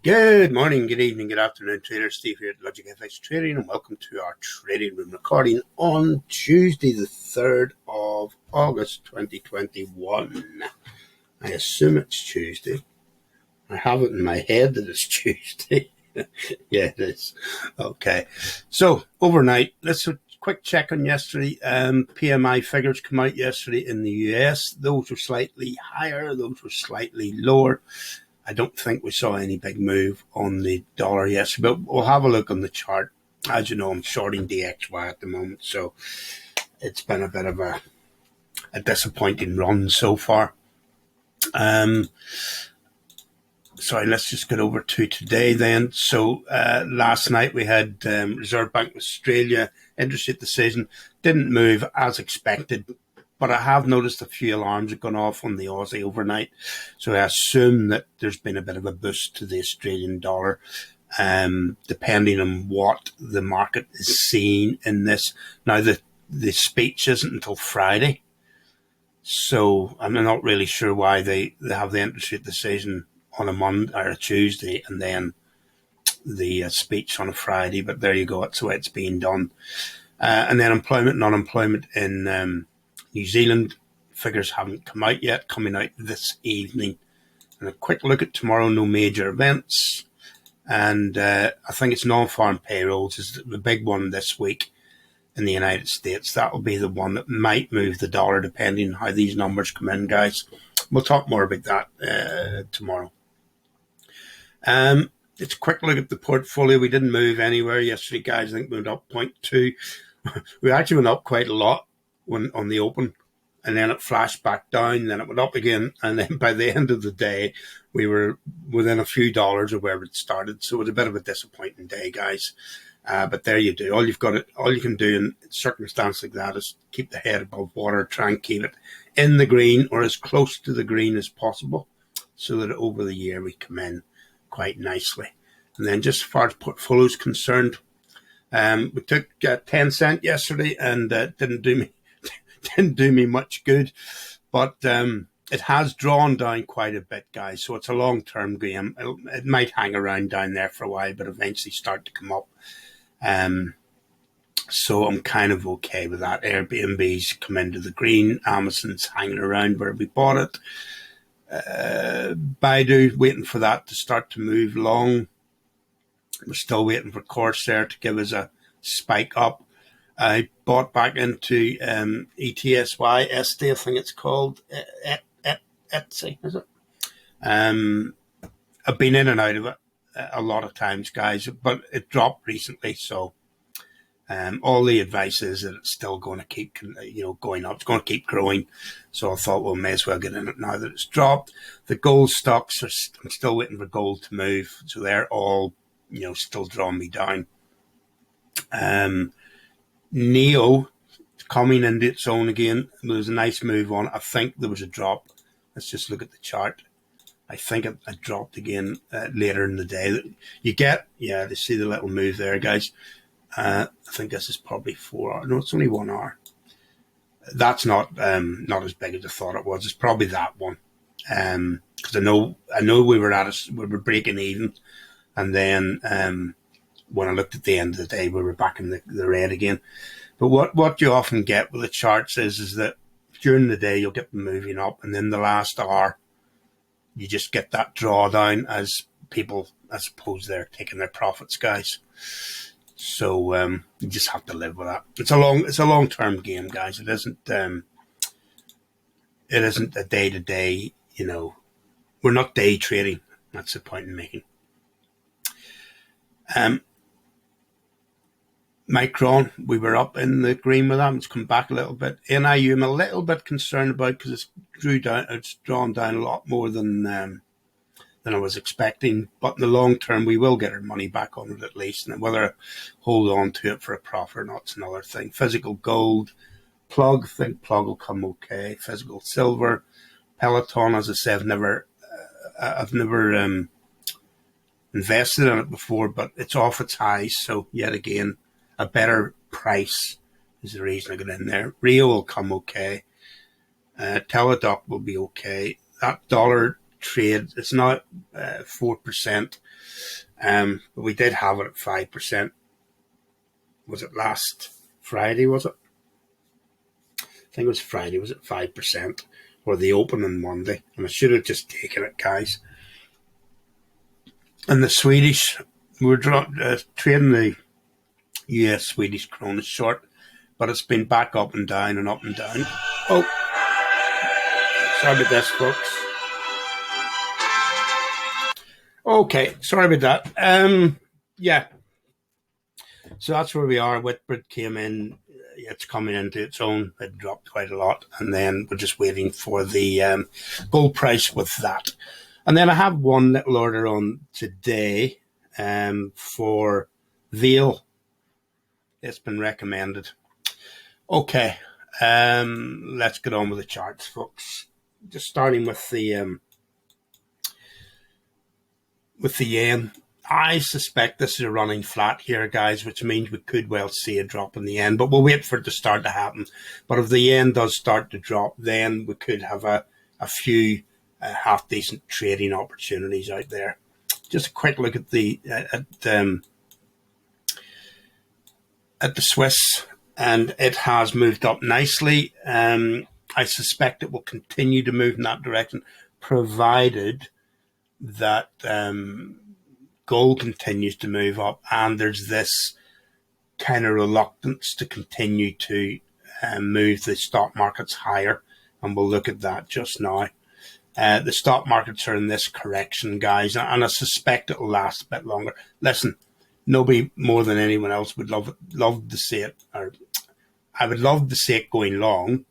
Good morning, good evening, good afternoon, traders. Steve here at Logic FX Trading, and welcome to our trading room recording on Tuesday, the 3rd of August 2021. I assume it's Tuesday. I have it in my head that it's Tuesday. Yeah, it is. Okay. So, overnight, let's do a quick check on yesterday. PMI figures come out yesterday in the US. Those were slightly higher, those were slightly lower. I don't think we saw any big move on the dollar yesterday, but we'll have a look on the chart. As you know, I'm shorting DXY at the moment, so it's been a bit of a disappointing run so far. Sorry, let's just get over to today then. So last night we had Reserve Bank of Australia interest rate decision. Didn't move as expected, but I have noticed a few alarms have gone off on the Aussie overnight. So I assume that there's been a bit of a boost to the Australian dollar, depending on what the market is seeing in this. Now, the speech isn't until Friday, so I'm not really sure why they have the interest rate decision on a Monday or a Tuesday and then the speech on a Friday. But there you go. That's the way it's being done. And then employment and unemployment in New Zealand figures haven't come out yet, coming out this evening. And a quick look at tomorrow, no major events. And I think it's non-farm payrolls is the big one this week in the United States. That will be the one that might move the dollar depending on how these numbers come in, guys. We'll talk more about that tomorrow. It's a quick look at the portfolio. We didn't move anywhere yesterday, guys. I think we went up 0.2. We actually went up quite a lot on the open, and then it flashed back down, then it went up again, and then by the end of the day we were within a few dollars of where it started. So it was a bit of a disappointing day, guys, but there you do. All you can do in circumstances like that is keep the head above water, try and keep it in the green or as close to the green as possible, so that over the year we come in quite nicely. And then just as far as portfolio is concerned, we took 10 cent yesterday, and didn't do me much good, but it has drawn down quite a bit, guys. So it's a long-term game. It might hang around down there for a while, but eventually start to come up. So I'm kind of okay with that. Airbnb's come into the green. Amazon's hanging around where we bought it. Baidu, waiting for that to start to move along. We're still waiting for Corsair to give us a spike up. I bought back into ETSY, SD, I think it's called, Etsy, is it? I've been in and out of it a lot of times, guys, but it dropped recently, so all the advice is that it's still going to keep, going up. It's going to keep growing. So I thought, well, may as well get in it now that it's dropped. The gold stocks I'm still waiting for gold to move, so they're all, still drawing me down. Neo coming into its own again. There was a nice move on. I think there was a drop. Let's just look at the chart. I think it dropped again later in the day. You see the little move there, guys. I think this is probably 4 hours. No, it's only 1 hour. That's not as big as I thought it was. It's probably that one. Because I know we were breaking even, and then when I looked at the end of the day, we were back in the red again. But what you often get with the charts is that during the day you'll get them moving up, and then the last hour you just get that drawdown as people, I suppose, they're taking their profits, guys. So you just have to live with that. It's a long-term game, guys. It isn't a day-to-day. We're not day trading. That's the point I'm making. Micron, we were up in the green with that. It's come back a little bit. NIU, I'm a little bit concerned about because it's drawn down a lot more than I was expecting. But in the long term, we will get our money back on it at least. And whether I hold on to it for a profit or not is another thing. Physical gold, Plug, I think Plug will come okay. Physical silver, Peloton, as I said, I've never invested in it before, but it's off its highs. So yet again, a better price is the reason I got in there. Rio will come okay. Teladoc will be okay. That dollar trade. It's not 4%, but we did have it at 5%. Was it last Friday? Was it? I think it was Friday. Was it 5%? Or the open on Monday? And I should have just taken it, guys. And the Swedish, we're trading the US Swedish krona short, but it's been back up and down and up and down. Oh, sorry about this, folks. Okay, sorry about that. Yeah. So that's where we are. Whitbread came in. It's coming into its own. It dropped quite a lot. And then we're just waiting for the gold price with that. And then I have one little order on today for Vail. It's been recommended. Okay, let's get on with the charts, folks. Just starting with the yen. I suspect this is a running flat here, guys, which means we could well see a drop in the yen, but we'll wait for it to start to happen. But if the yen does start to drop, then we could have a few half-decent trading opportunities out there. Just a quick look at the Swiss, and it has moved up nicely. I suspect it will continue to move in that direction, provided that gold continues to move up, and there's this kind of reluctance to continue to move the stock markets higher, and we'll look at that just now. The stock markets are in this correction, guys, and I suspect it'll last a bit longer. Listen, nobody more than anyone else would love to see it, or I would love to see it going long,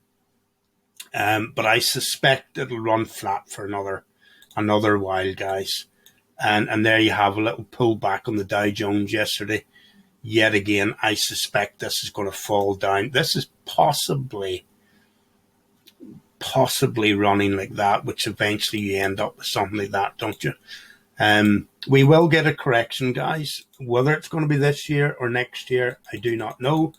but I suspect it'll run flat for another while, guys. And there you have a little pullback on the Dow Jones yesterday. Yet again, I suspect this is going to fall down. This is possibly running like that, which eventually you end up with something like that, don't you? We will get a correction, guys. Whether it's going to be this year or next year, I do not know.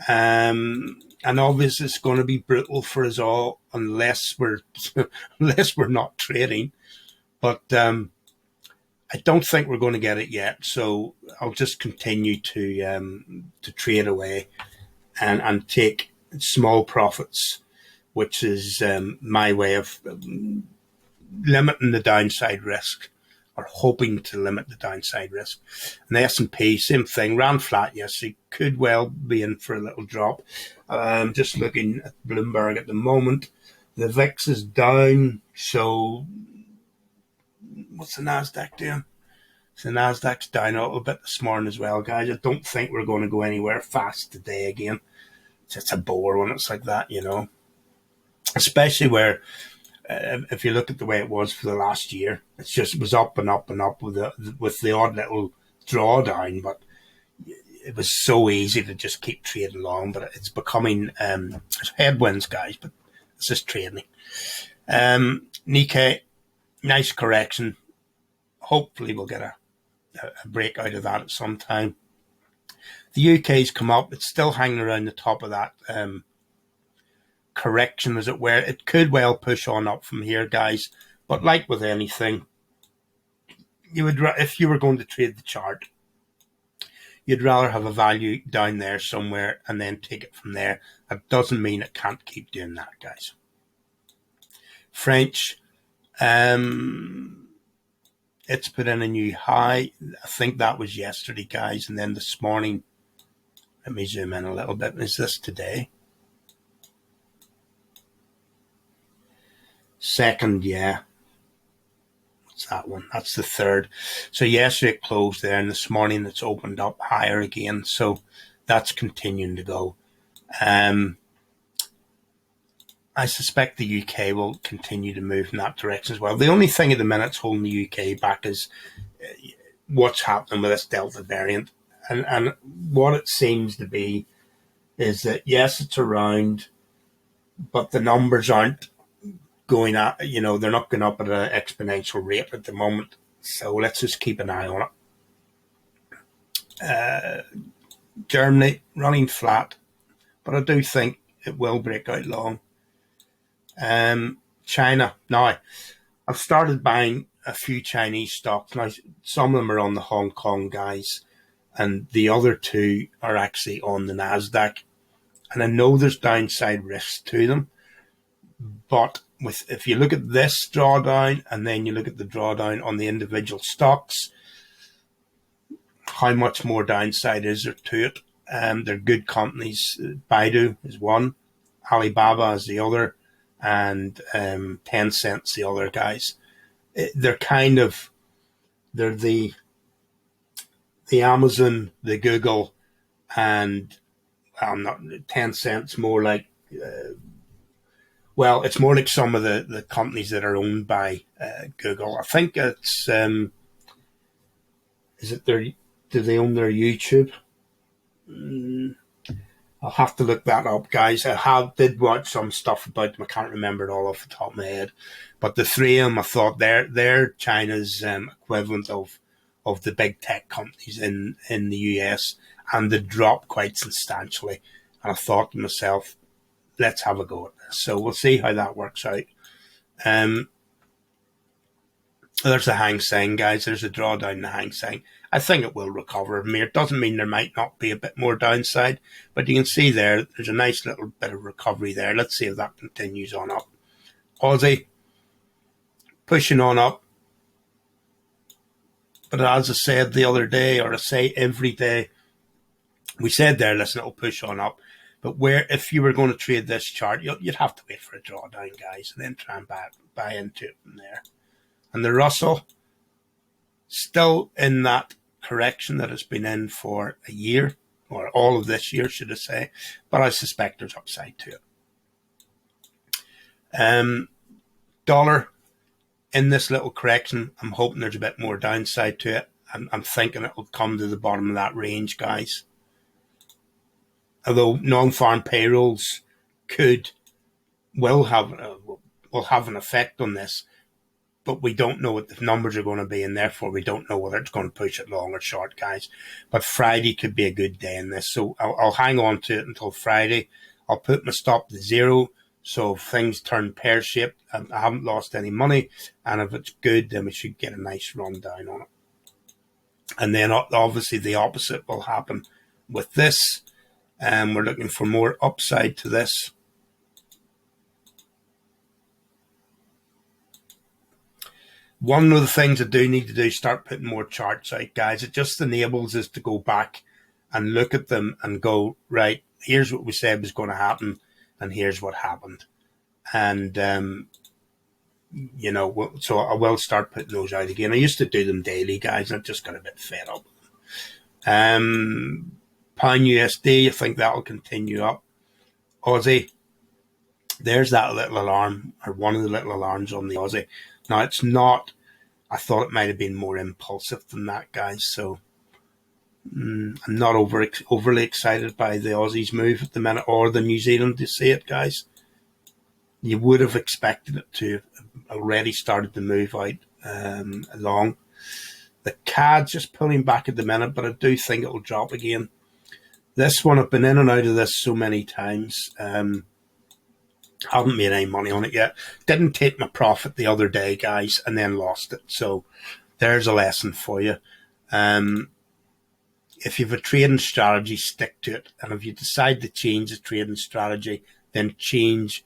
And obviously it's going to be brutal for us all unless we're not trading. But I don't think we're going to get it yet. So I'll just continue to trade away and take small profits, which is my way of limiting the downside risk, or hoping to limit the downside risk. And the S&P, same thing, ran flat yesterday, could well be in for a little drop. Just looking at Bloomberg at the moment, the VIX is down, so what's the NASDAQ doing? So the NASDAQ's down a little bit this morning as well, guys. I don't think we're going to go anywhere fast today again. It's a bore when it's like that, you know. Especially where, if you look at the way it was for the last year, it was up and up and up with the odd little drawdown, but it was so easy to just keep trading along. But it's becoming headwinds, guys. But it's just trading. Nikkei, nice correction. Hopefully we'll get a break out of that at some time. The UK's come up. It's still hanging around the top of that correction, as it were. It could well push on up from here, guys. But like with anything, if you were going to trade the chart, you'd rather have a value down there somewhere and then take it from there. That doesn't mean it can't keep doing that, guys. French, it's put in a new high. I think that was yesterday, guys. And then this morning, let me zoom in a little bit. Is this today? Second, yeah. What's that one? That's the third. So yesterday it closed there, and this morning it's opened up higher again. So that's continuing to go. I suspect the UK will continue to move in that direction as well. The only thing at the minute holding the UK back is what's happening with this Delta variant. And what it seems to be is that, yes, it's around, but the numbers aren't going up, they're not going up at an exponential rate at the moment. So let's just keep an eye on it. Germany running flat, but I do think it will break out long. China. Now, I've started buying a few Chinese stocks. Now, some of them are on the Hong Kong guys, and the other two are actually on the NASDAQ. And I know there's downside risks to them, but if you look at this drawdown and then you look at the drawdown on the individual stocks, how much more downside is there to it? They're good companies. Baidu is one, Alibaba is the other, and Tencent's the other guys. They're the Amazon, the Google, and not Tencent's more like it's more like some of the companies that are owned by Google. I think it's do they own their YouTube? I'll have to look that up, guys. Did watch some stuff about them. I can't remember it all off the top of my head. But the three of them, I thought they're China's equivalent of the big tech companies in the US, and they dropped quite substantially. And I thought to myself, let's have a go at this. So we'll see how that works out. There's the Hang Seng, guys. There's a drawdown in the Hang Seng. I think it will recover. I mean, it doesn't mean there might not be a bit more downside, but you can see there's a nice little bit of recovery there. Let's see if that continues on up. Aussie, pushing on up. But as I said the other day, or I say every day, we said there, listen, it'll push on up. But if you were going to trade this chart, you'd have to wait for a drawdown, guys, and then try and buy into it from there. And the Russell, still in that correction that it's been in for a year, or all of this year, should I say. But I suspect there's upside to it. Dollar, in this little correction, I'm hoping there's a bit more downside to it. I'm thinking it will come to the bottom of that range, guys. Although non-farm payrolls will have an effect on this, but we don't know what the numbers are going to be, and therefore we don't know whether it's going to push it long or short, guys. But Friday could be a good day in this, so I'll hang on to it until Friday. I'll put my stop to 0, so if things turn pear-shaped, I haven't lost any money, and if it's good, then we should get a nice run down on it. And then obviously the opposite will happen with this. We're looking for more upside to this. One of the things I do need to do is start putting more charts out, guys. It just enables us to go back and look at them and go, right, here's what we said was going to happen, and here's what happened. And, so I will start putting those out again. I used to do them daily, guys, and I just got a bit fed up. Pound USD, I think that will continue up. Aussie, there's that little alarm, or one of the little alarms on the Aussie. Now, it's not, I thought it might have been more impulsive than that, guys. So I'm not overly excited by the Aussies move at the minute, or the New Zealand to see it, guys. You would have expected it to have already started to move out along. The CAD's just pulling back at the minute, but I do think it will drop again. This one, I've been in and out of this so many times. Haven't made any money on it yet. Didn't take my profit the other day, guys, and then lost it. So there's a lesson for you. If you have a trading strategy, stick to it. And if you decide to change the trading strategy, then change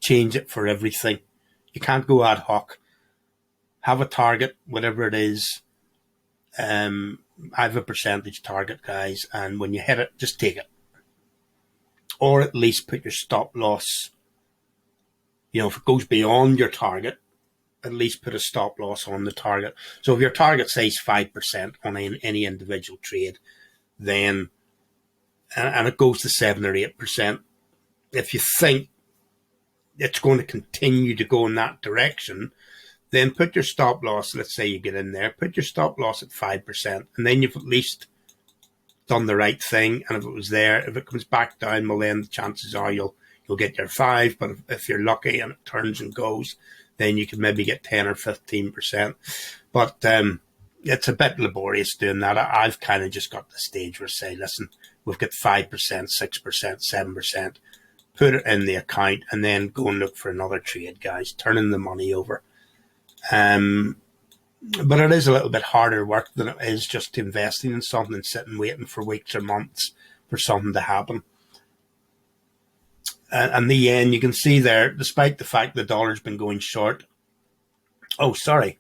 it for everything. You can't go ad hoc. Have a target, whatever it is. I have a percentage target, guys, and when you hit it, just take it. Or at least put your stop loss. If it goes beyond your target, at least put a stop loss on the target. So if your target says 5% on any individual trade, then, and it goes to 7 or 8%, if you think it's going to continue to go in that direction, then put your stop loss, let's say you get in there, put your stop loss at 5%, and then you've at least done the right thing. And if it was there, if it comes back down, well, then the chances are you'll get your 5. But if you're lucky and it turns and goes, then you can maybe get 10 or 15%. But it's a bit laborious doing that. I've kind of just got the stage where I say, listen, we've got 5%, 6%, 7%. Put it in the account and then go and look for another trade, guys. Turning the money over. But it is a little bit harder work than it is just investing in something and sitting waiting for weeks or months for something to happen. And the yen, you can see there, despite the fact the dollar's been going short. Oh, sorry.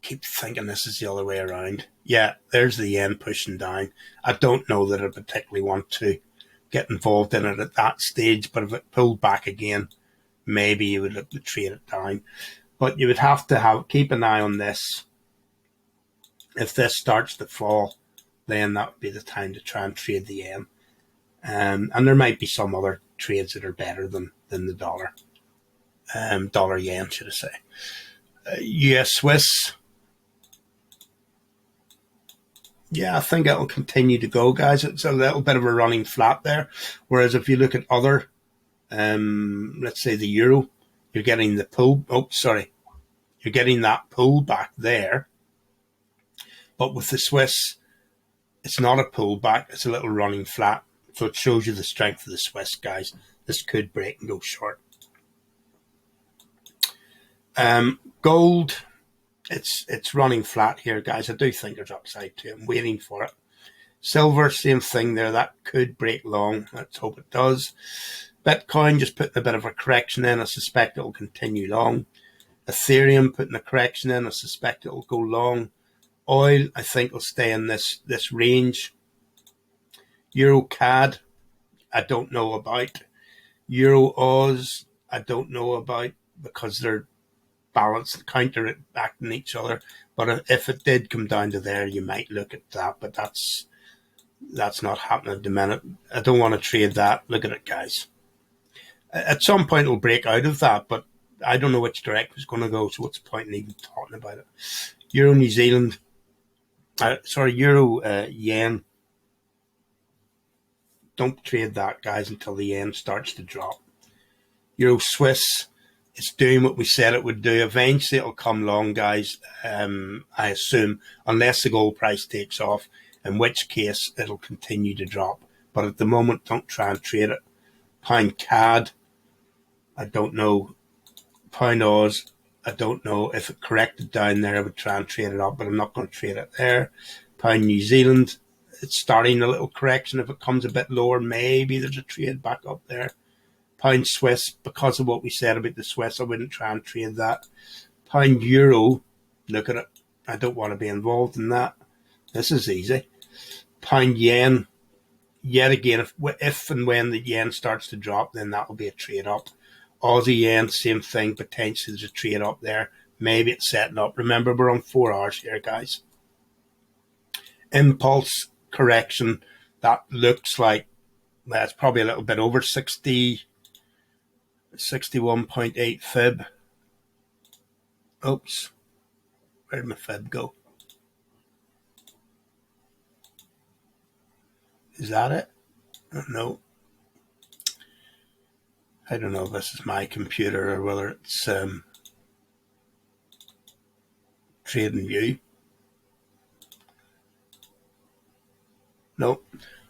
Keep thinking this is the other way around. Yeah, there's the yen pushing down. I don't know that I particularly want to get involved in it at that stage, but if it pulled back again, maybe you would look to trade it down. But you would have to keep an eye on this. If this starts to fall, then that would be the time to try and trade the yen. And there might be some other trades that are better than the dollar. Dollar yen, should I say. US Swiss. Yeah, I think it'll continue to go, guys. It's a little bit of a running flat there. Whereas if you look at other, let's say the euro, you're getting the pull. Oh, sorry. You're getting that pull back there. But with the Swiss, it's not a pullback. It's a little running flat. So it shows you the strength of the Swiss, guys. This could break and go short. Gold, it's running flat here, guys. I do think there's upside to it. I'm waiting for it. Silver, same thing there. That could break long. Let's hope it does. Bitcoin just putting a bit of a correction in. I suspect it will continue long. Ethereum putting a correction in. I suspect it will go long. Oil, I think, will stay in this range. Euro CAD, I don't know about. Euro Oz, I don't know about because they're balanced, counteracting each other. But if it did come down to there, you might look at that. But that's not happening at the minute. I don't want to trade that. Look at it, guys. At some point, it'll break out of that, but I don't know which direction it's going to go. So what's the point in even talking about it? Euro New Zealand. Euro yen. Don't trade that, guys, until the yen starts to drop. Euro Swiss, it's doing what we said it would do. Eventually, it'll come long, guys, I assume, unless the gold price takes off, in which case it'll continue to drop. But at the moment, don't try and trade it. Pound CAD, I don't know. Pound Oz, I don't know. If it corrected down there, I would try and trade it up, but I'm not going to trade it there. Pound New Zealand, it's starting a little correction. If it comes a bit lower, maybe there's a trade back up there. Pound Swiss, because of what we said about the Swiss, I wouldn't try and trade that. Pound Euro, look at it. I don't want to be involved in that. This is easy. Pound Yen, yet again, if and when the yen starts to drop, then that will be a trade up. Aussie yen, same thing. Potentially there's a trade up there. Maybe it's setting up. Remember, we're on 4 hours here, guys. Impulse correction. That looks like that's probably a little bit over 61.8 fib. Oops. Where'd my fib go? Is that it? No. I don't know if this is my computer or whether it's TradingView. Nope,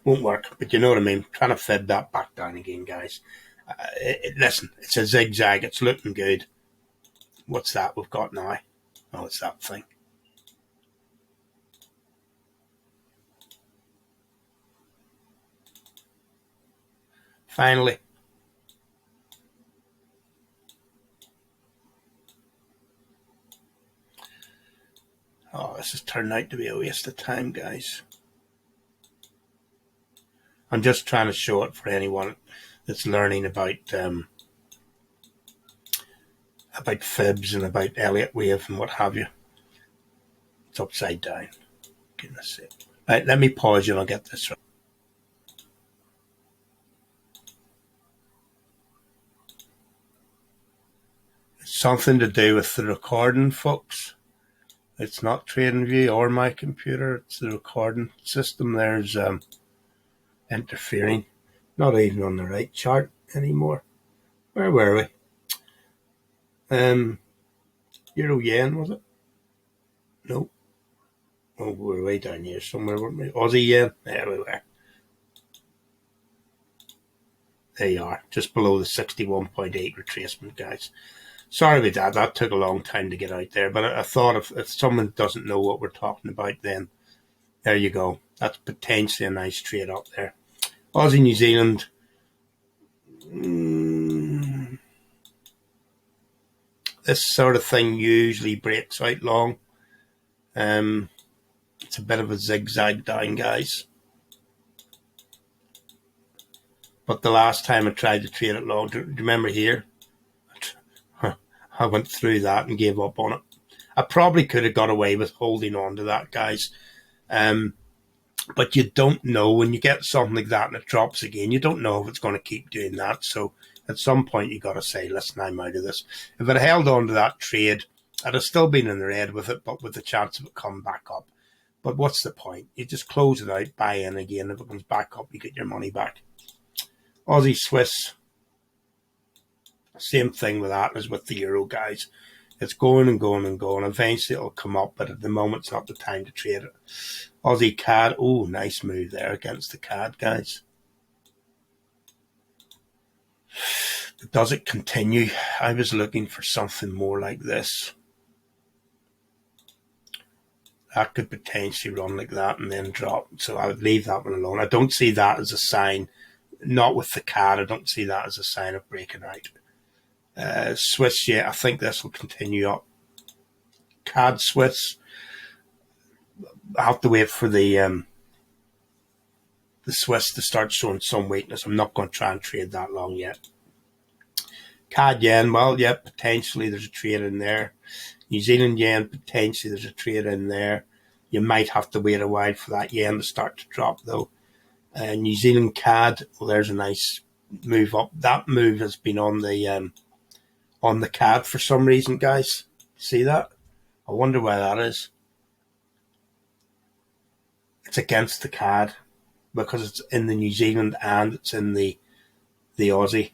won't work. But you know what I mean. Trying to fib that back down again, guys. Listen, it's a zigzag. It's looking good. What's that we've got now? Oh, it's that thing. Finally. Oh, this is turning out to be a waste of time, guys. I'm just trying to show it for anyone that's learning about fibs and about Elliott wave and what have you. It's upside down. Goodness sake. Right, let me pause you and I'll get this right. It's something to do with the recording, folks. It's not TradingView or my computer. It's the recording system. There's interfering. Not even on the right chart anymore. Where were we? Euro yen, was it? No. Oh, we're way down here somewhere, weren't we? Aussie yen. There we were. There you are, just below the 61.8 retracement, guys. Sorry about that. That took a long time to get out there. But I thought if someone doesn't know what we're talking about, then there you go. That's potentially a nice trade up there. Aussie New Zealand. This sort of thing usually breaks out long. It's a bit of a zigzag down, guys. But the last time I tried to trade it long, do you remember here? I went through that and gave up on it. I probably could have got away with holding on to that, guys. But you don't know when you get something like that and it drops again. You don't know if it's going to keep doing that. So at some point you got to say, listen, I'm out of this. If it held on to that trade, I'd have still been in the red with it, but with the chance of it coming back up. But what's the point? You just close it out, buy in again. If it comes back up, you get your money back. Aussie Swiss. Same thing with that as with the euro, guys. It's going and going and going. Eventually it'll come up, but at the moment it's not the time to trade it. Aussie CAD. Oh, nice move there against the CAD, guys. But does it continue? I was looking for something more like this. That could potentially run like that and then drop. So I would leave that one alone. I don't see that as a sign, not with the CAD, I don't see that as a sign of breaking out. Swiss, yeah, I think this will continue up. CAD Swiss, I have to wait for the Swiss to start showing some weakness. I'm not going to try and trade that long yet. CAD Yen, well, yeah, potentially there's a trade in there. New Zealand Yen, potentially there's a trade in there. You might have to wait a while for that yen to start to drop, though. New Zealand CAD, well, there's a nice move up. That move has been on the CAD for some reason, guys. See that? I wonder why that is. It's against the CAD because it's in the New Zealand and it's in the Aussie.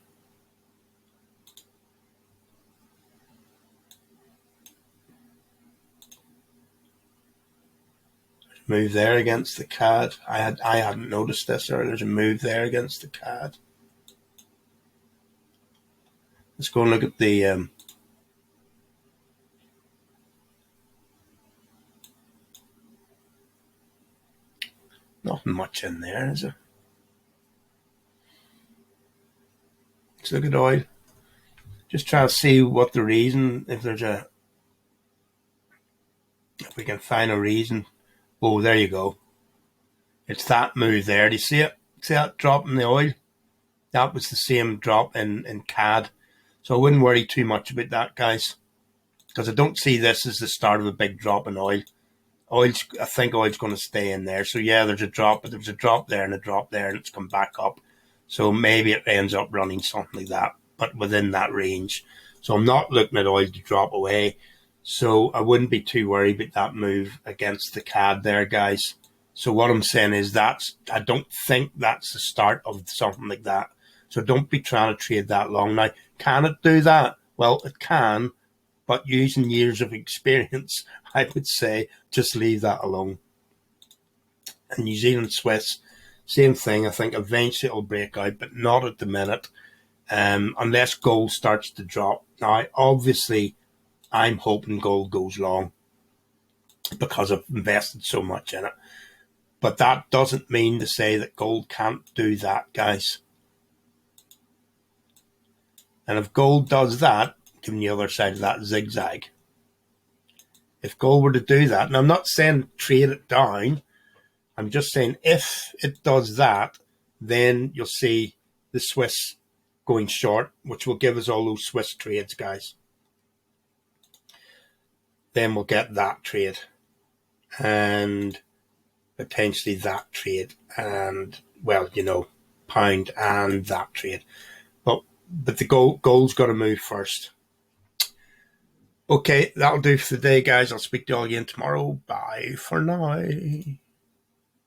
Move there against the CAD. I hadn't noticed this earlier. There's a move there against the CAD. Let's go and look at the nothing much in there, is there? Let's look at oil. Just try to see what the reason, if we can find a reason. Oh, there you go. It's that move there. Do you see it? See that drop in the oil? That was the same drop in CAD. So I wouldn't worry too much about that, guys, because I don't see this as the start of a big drop in oil. I think oil's going to stay in there. So yeah, there's a drop, but there's a drop there and a drop there, and it's come back up. So maybe it ends up running something like that, but within that range. So I'm not looking at oil to drop away. So I wouldn't be too worried about that move against the CAD there, guys. So what I'm saying is I don't think that's the start of something like that. So don't be trying to trade that long. Now, can it do that? Well, it can, but using years of experience, I would say just leave that alone. And New Zealand Swiss, same thing. I think eventually it'll break out, but not at the minute, unless gold starts to drop. Now, obviously, I'm hoping gold goes long because I've invested so much in it. But that doesn't mean to say that gold can't do that, guys. And if gold does that, given the other side of that zigzag, if gold were to do that, and I'm not saying trade it down, I'm just saying if it does that, then you'll see the Swiss going short, which will give us all those Swiss trades, guys. Then we'll get that trade and potentially that trade and, well, pound and that trade. But the gold's got to move first. Okay, that'll do for today, guys. I'll speak to you all again tomorrow. Bye for now.